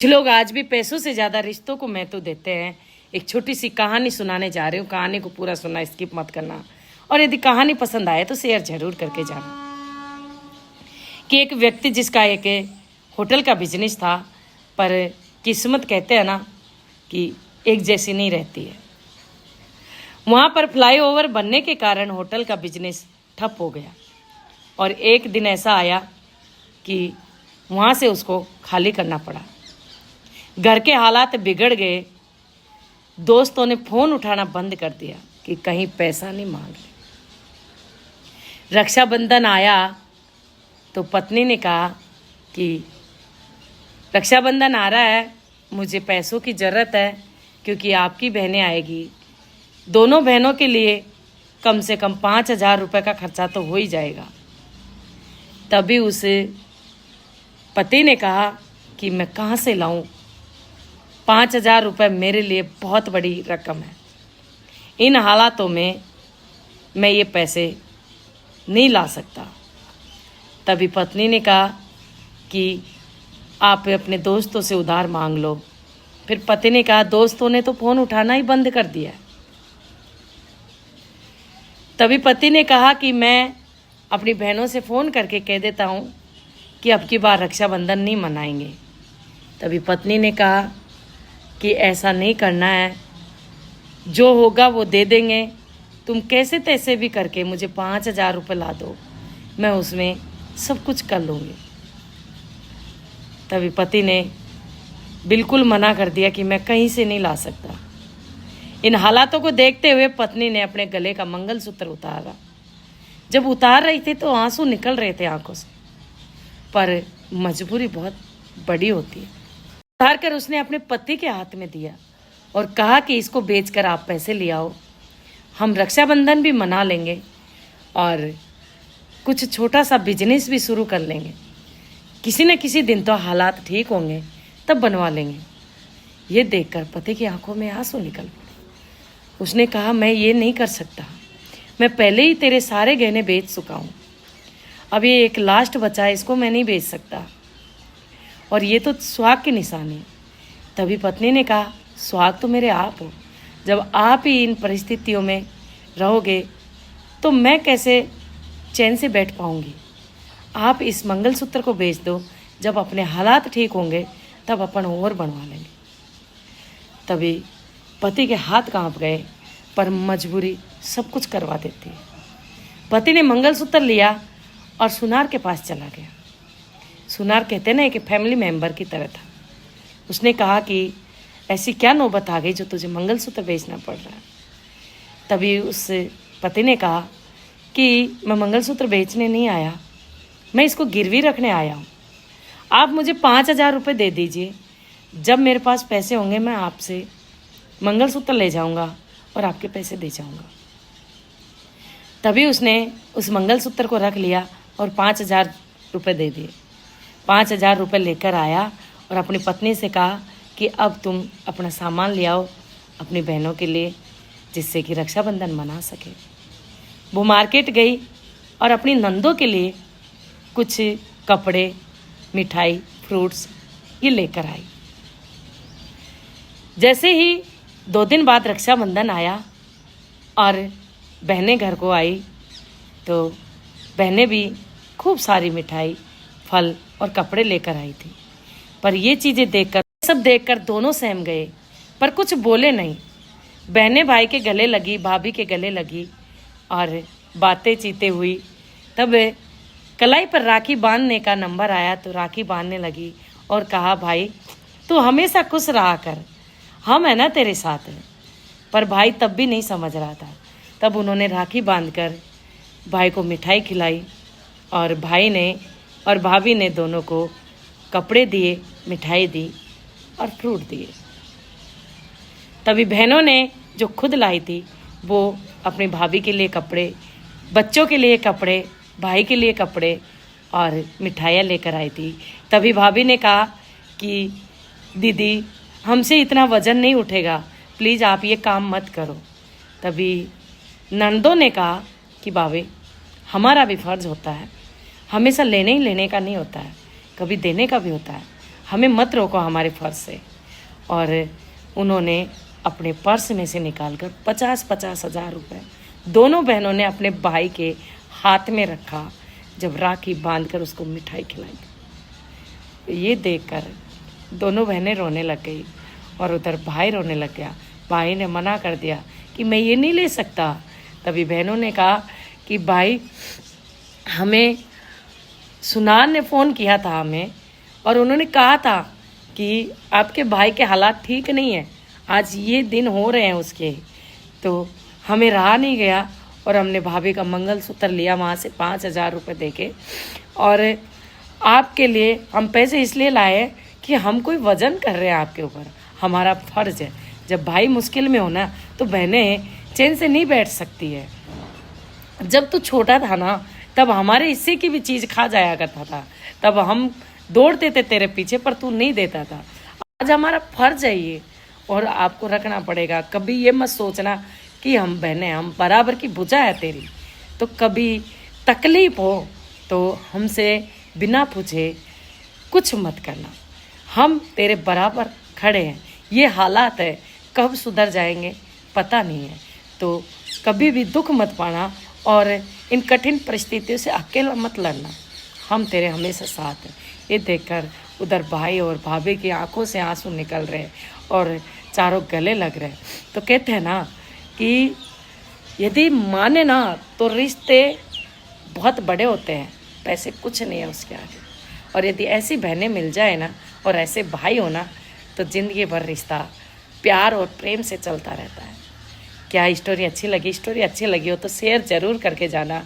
कुछ लोग आज भी पैसों से ज्यादा रिश्तों को महत्व देते हैं। एक छोटी सी कहानी सुनाने जा रही हूँ। कहानी को पूरा सुनना, स्किप मत करना। और यदि कहानी पसंद आए तो शेयर जरूर करके जाना। कि एक व्यक्ति जिसका एक होटल का बिजनेस था, पर किस्मत कहते हैं ना कि एक जैसी नहीं रहती है। वहाँ पर फ्लाईओवर बनने के कारण होटल का बिजनेस ठप हो गया और एक दिन ऐसा आया कि वहाँ से उसको खाली करना पड़ा। घर के हालात बिगड़ गए। दोस्तों ने फ़ोन उठाना बंद कर दिया कि कहीं पैसा नहीं मांग ले। रक्षाबंधन आया तो पत्नी ने कहा कि रक्षाबंधन आ रहा है, मुझे पैसों की ज़रूरत है क्योंकि आपकी बहनें आएगी। दोनों बहनों के लिए कम से कम 5,000 रुपये का खर्चा तो हो ही जाएगा। तभी उस पति ने कहा कि मैं कहाँ से लाऊं, 5,000 रुपये मेरे लिए बहुत बड़ी रकम है। इन हालातों में मैं ये पैसे नहीं ला सकता। तभी पत्नी ने कहा कि आप अपने दोस्तों से उधार मांग लो। फिर पति ने कहा दोस्तों ने तो फ़ोन उठाना ही बंद कर दिया है। तभी पति ने कहा कि मैं अपनी बहनों से फ़ोन करके कह देता हूँ कि अब की बार रक्षाबंधन नहीं मनाएंगे। तभी पत्नी ने कहा कि ऐसा नहीं करना है, जो होगा वो दे देंगे। तुम कैसे तैसे भी करके मुझे 5,000 रुपये ला दो, मैं उसमें सब कुछ कर लूँगी। तभी पति ने बिल्कुल मना कर दिया कि मैं कहीं से नहीं ला सकता। इन हालातों को देखते हुए पत्नी ने अपने गले का मंगलसूत्र उतारा। जब उतार रही थी तो आंसू निकल रहे थे आंखों से, पर मजबूरी बहुत बड़ी होती है। उतार कर उसने अपने पति के हाथ में दिया और कहा कि इसको बेचकर आप पैसे ले आओ, हम रक्षाबंधन भी मना लेंगे और कुछ छोटा सा बिजनेस भी शुरू कर लेंगे। किसी न किसी दिन तो हालात ठीक होंगे, तब बनवा लेंगे। ये देखकर पति की आंखों में आंसू निकल पड़े। उसने कहा मैं ये नहीं कर सकता, मैं पहले ही तेरे सारे गहने बेच चुका हूँ। अब ये एक लास्ट बचा है, इसको मैं नहीं बेच सकता, और ये तो सुहाग की निशानी है। तभी पत्नी ने कहा सुहाग तो मेरे आप हो, जब आप ही इन परिस्थितियों में रहोगे तो मैं कैसे चैन से बैठ पाऊंगी। आप इस मंगलसूत्र को बेच दो, जब अपने हालात ठीक होंगे तब अपन और बनवा लेंगे। तभी पति के हाथ कांप गए, पर मजबूरी सब कुछ करवा देती है। पति ने मंगलसूत्र लिया और सुनार के पास चला गया। सुनार कहते ना कि फैमिली मेंबर की तरह था। उसने कहा कि ऐसी क्या नौबत आ गई जो तुझे मंगलसूत्र बेचना पड़ रहा है। तभी उस पति ने कहा कि मैं मंगलसूत्र बेचने नहीं आया, मैं इसको गिरवी रखने आया हूँ। आप मुझे 5,000 रुपये दे दीजिए, जब मेरे पास पैसे होंगे मैं आपसे मंगलसूत्र ले जाऊँगा और आपके पैसे दे जाऊँगा। तभी उसने उस मंगलसूत्र को रख लिया और 5,000 रुपये दे दिए। 5,000 रुपये लेकर आया और अपनी पत्नी से कहा कि अब तुम अपना सामान ले आओ अपनी बहनों के लिए, जिससे कि रक्षाबंधन मना सके। वो मार्केट गई और अपनी नंदों के लिए कुछ कपड़े, मिठाई, फ्रूट्स ये लेकर आई। जैसे ही 2 दिन बाद रक्षाबंधन आया और बहनें घर को आई, तो बहनें भी खूब सारी मिठाई, फल और कपड़े लेकर आई थी। पर ये चीज़ें देखकर दोनों सहम गए, पर कुछ बोले नहीं। बहनें भाई के गले लगी, भाभी के गले लगी और बातें चीते हुई। तब कलाई पर राखी बांधने का नंबर आया तो राखी बांधने लगी और कहा भाई तू हमेशा खुश रहा कर, हम है ना तेरे साथ है। पर भाई तब भी नहीं समझ रहा था। तब उन्होंने राखी बांधकर भाई को मिठाई खिलाई और भाई ने और भाभी ने दोनों को कपड़े दिए, मिठाई दी और फ्रूट दिए। तभी बहनों ने जो खुद लाई थी वो अपनी भाभी के लिए कपड़े, बच्चों के लिए कपड़े, भाई के लिए कपड़े और मिठाइयाँ लेकर आई थी। तभी भाभी ने कहा कि दीदी हमसे इतना वज़न नहीं उठेगा, प्लीज़ आप ये काम मत करो। तभी नंदों ने कहा कि भाभी हमारा भी फ़र्ज़ होता है, हमेशा लेने ही लेने का नहीं होता है, कभी देने का भी होता है। हमें मत रोको हमारे फर्ज से। और उन्होंने अपने पर्स में से निकालकर 50-50 हज़ार रुपये दोनों बहनों ने अपने भाई के हाथ में रखा। जब राखी बांधकर उसको मिठाई खिलाई, ये देखकर दोनों बहनें रोने लग गई और उधर भाई रोने लग गया। भाई ने मना कर दिया कि मैं ये नहीं ले सकता। तभी बहनों ने कहा कि भाई, हमें सुनार ने फ़ोन किया था हमें, और उन्होंने कहा था कि आपके भाई के हालात ठीक नहीं है, आज ये दिन हो रहे हैं उसके, तो हमें रहा नहीं गया और हमने भाभी का मंगलसूत्र लिया वहाँ से 5,000 रुपये दे के। और आपके लिए हम पैसे इसलिए लाए कि हम कोई वजन कर रहे हैं आपके ऊपर, हमारा फर्ज है। जब भाई मुश्किल में हो ना तो बहनें चैन से नहीं बैठ सकती है। जब तू छोटा था ना तब हमारे हिस्से की भी चीज़ खा जाया करता था, तब हम दौड़ते थे तेरे पीछे, पर तू नहीं देता था। आज हमारा फर्ज है ये, और आपको रखना पड़ेगा। कभी ये मत सोचना कि हम बहनें, हम बराबर की भुजा है तेरी, तो कभी तकलीफ हो तो हमसे बिना पूछे कुछ मत करना, हम तेरे बराबर खड़े हैं। ये हालात है, कब सुधर जाएंगे पता नहीं है, तो कभी भी दुख मत पाना और इन कठिन परिस्थितियों से अकेला मत लड़ना, हम तेरे हमेशा साथ हैं। ये देखकर उधर भाई और भाभी की आंखों से आंसू निकल रहे और चारों गले लग रहे। तो कहते हैं ना कि यदि माने ना तो रिश्ते बहुत बड़े होते हैं, पैसे कुछ नहीं है उसके आगे। और यदि ऐसी बहनें मिल जाए ना और ऐसे भाई हो ना तो ज़िंदगी भर रिश्ता प्यार और प्रेम से चलता रहता है। क्या स्टोरी अच्छी लगी? स्टोरी अच्छी लगी हो तो शेयर ज़रूर करके जाना।